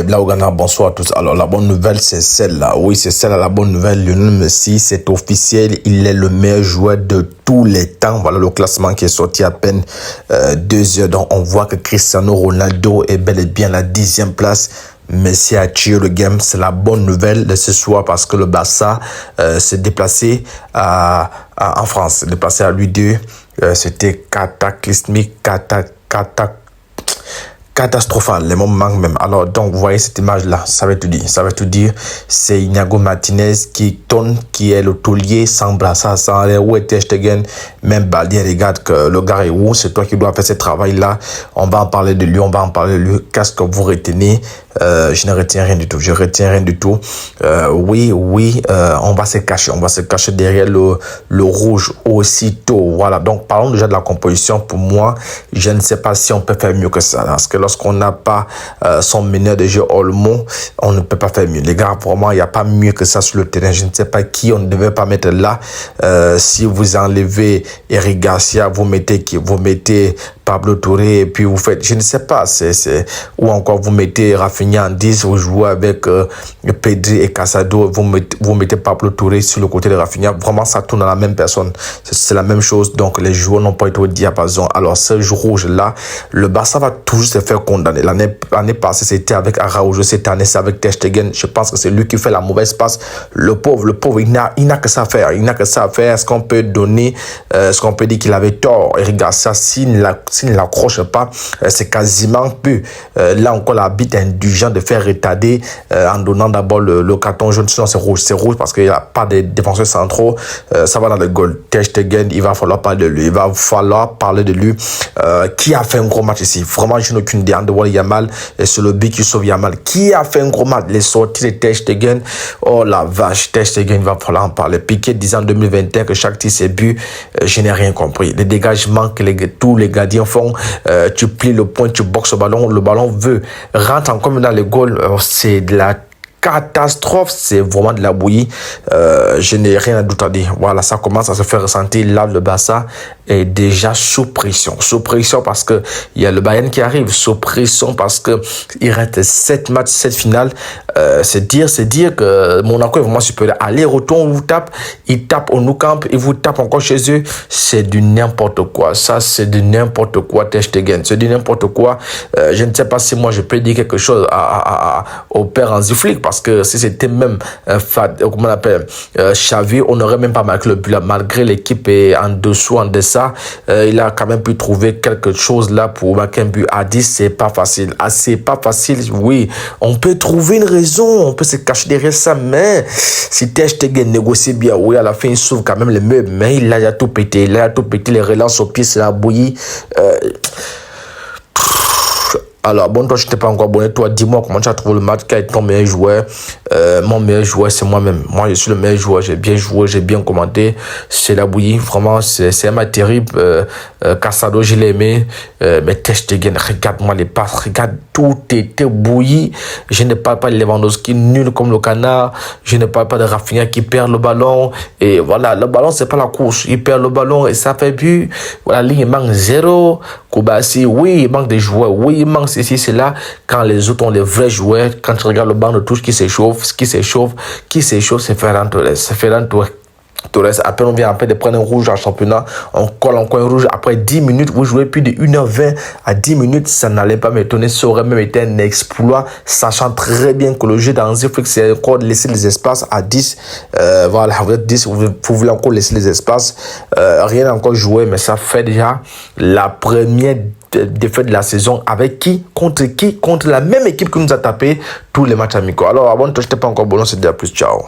Les Blaugrana, bonsoir à tous. Alors, la bonne nouvelle, c'est celle-là. Oui, c'est celle-là, la bonne nouvelle. Lionel Messi, c'est officiel. Il est le meilleur joueur de tous les temps. Voilà le classement qui est sorti à peine 2 heures. Donc, on voit que Cristiano Ronaldo est bel et bien la 10e place. Messi a tué le game. C'est la bonne nouvelle de ce soir parce que le Barça s'est déplacé en France. S'est déplacé à l'U2. C'était cataclysmique, catastrophal, les mots manquent même. Alors, donc, vous voyez cette image-là, ça veut tout dire. Ça veut tout dire. C'est Inigo Martinez qui est le taulier, sans brassard, sans l'air, où est Ter Stegen, même Baldier, regarde que le gars est où, c'est toi qui dois faire ce travail-là. On va en parler de lui, Qu'est-ce que vous retenez? Je ne retiens rien du tout. Oui, on va se cacher derrière le rouge aussitôt. Voilà. Donc, parlons déjà de la composition. Pour moi, je ne sais pas si on peut faire mieux que ça. Parce que lorsqu'on n'a pas son meneur de jeu Olmo, on ne peut pas faire mieux. Les gars, vraiment, il n'y a pas mieux que ça sur le terrain. Je ne sais pas qui on ne devait pas mettre là. Si vous enlevez Eric Garcia, vous mettez Pablo Touré et puis vous faites, je ne sais pas, ou encore vous mettez Rafinha en 10, vous jouez avec Pedri et Casado, vous mettez Pablo Touré sur le côté de Rafinha. Vraiment, ça tourne à la même personne. C'est la même chose. Donc, les joueurs n'ont pas été au diapason. Alors, ce jour rouge-là, le Barça va toujours se faire condamner. L'année passée, c'était avec Araujo. Cette année, c'est avec Ter Stegen. Je pense que c'est lui qui fait la mauvaise passe. Le pauvre, il n'a que ça à faire. Est-ce qu'on peut donner, est-ce qu'on peut dire qu'il avait tort? Eric Garcia, s'il ne l'accroche pas, c'est quasiment plus. Là encore, l'arbitre est indulgent de faire retarder en donnant d'abord le carton jaune. Sinon, c'est rouge parce qu'il n'y a pas de défenseurs centraux. Ça va dans le goal. Ter Stegen, il va falloir parler de lui. Qui a fait un gros match ici? Vraiment, je n'ai aucune idée. De voir Yamal, et c'est le but qui sauve Yamal. Qui a fait un gros match? Les sorties de Ter Stegen. Oh la vache, Ter Stegen, il va falloir en parler. Piqué disant en 2021 que chaque tir c'est but. Je n'ai rien compris. Les dégagements que tous les gardiens font, tu plies le point, tu boxes le ballon veut rentre encore dans les goals. C'est de la catastrophe, c'est vraiment de la bouillie. Je n'ai rien à douter à dire. Voilà, ça commence à se faire ressentir. Là, le Barça est déjà sous pression parce que il y a le Bayern qui arrive, sous pression parce que il reste 7 matchs, 7 finales. C'est dire que Monaco est vraiment supérieur. Aller-retour, on vous tape, ils tapent au Nou Camp, ils vous tapent encore chez eux. C'est du n'importe quoi. Ça, c'est du n'importe quoi, Ter Stegen. C'est du n'importe quoi. Je ne sais pas si moi je peux dire quelque chose au père Hansi Flick, parce que si c'était même comment on appelle Xavi, on n'aurait même pas marqué le but là. Malgré l'équipe est en dessous, en deçà, il a quand même pu trouver quelque chose là pour marquer un but à 10. C'est pas facile. C'est pas facile. Oui, on peut trouver une raison, on peut se cacher derrière ça, mais si Ter Stegen négocie bien, oui, à la fin il sauve quand même les meubles, mais il a tout pété. Les relances au pied, c'est la bouillie. Alors, bon, toi, je t'ai pas encore abonné. Toi, dis-moi comment tu as trouvé le match, quel est ton meilleur joueur. Mon meilleur joueur, c'est moi-même. Moi, je suis le meilleur joueur. J'ai bien joué, j'ai bien commenté. C'est la bouillie. Vraiment, c'est un match terrible. Casado, je l'ai aimé. Mais Ter Stegen, regarde-moi les passes. Regarde, tout était bouilli. Je ne parle pas de Lewandowski, nul comme le canard. Je ne parle pas de Rafinha qui perd le ballon. Et voilà, le ballon, c'est pas la course. Il perd le ballon et ça fait but. Voilà, ligne, il manque 0. Koubassi, oui, il manque des joueurs. Oui, il manque ceci, c'est là. Quand les autres ont les vrais joueurs, quand tu regardes le banc de touche qui s'échauffe, c'est Ferran Torres. Après, on vient après de prendre un rouge en championnat. On colle encore un rouge. Après 10 minutes, vous jouez plus de 1h20 à 10 minutes. Ça n'allait pas m'étonner. Ça aurait même été un exploit. Sachant très bien que le jeu dans Hansi Flick, c'est encore de laisser les espaces à 10. Voilà, vous êtes 10. Vous voulez encore laisser les espaces. Rien n'a encore joué, mais ça fait déjà la première défaite de la saison. Avec qui? Contre la même équipe qui nous a tapé tous les matchs amicaux. Alors, avant de te jeter pas encore bon, c'est déjà plus. Ciao.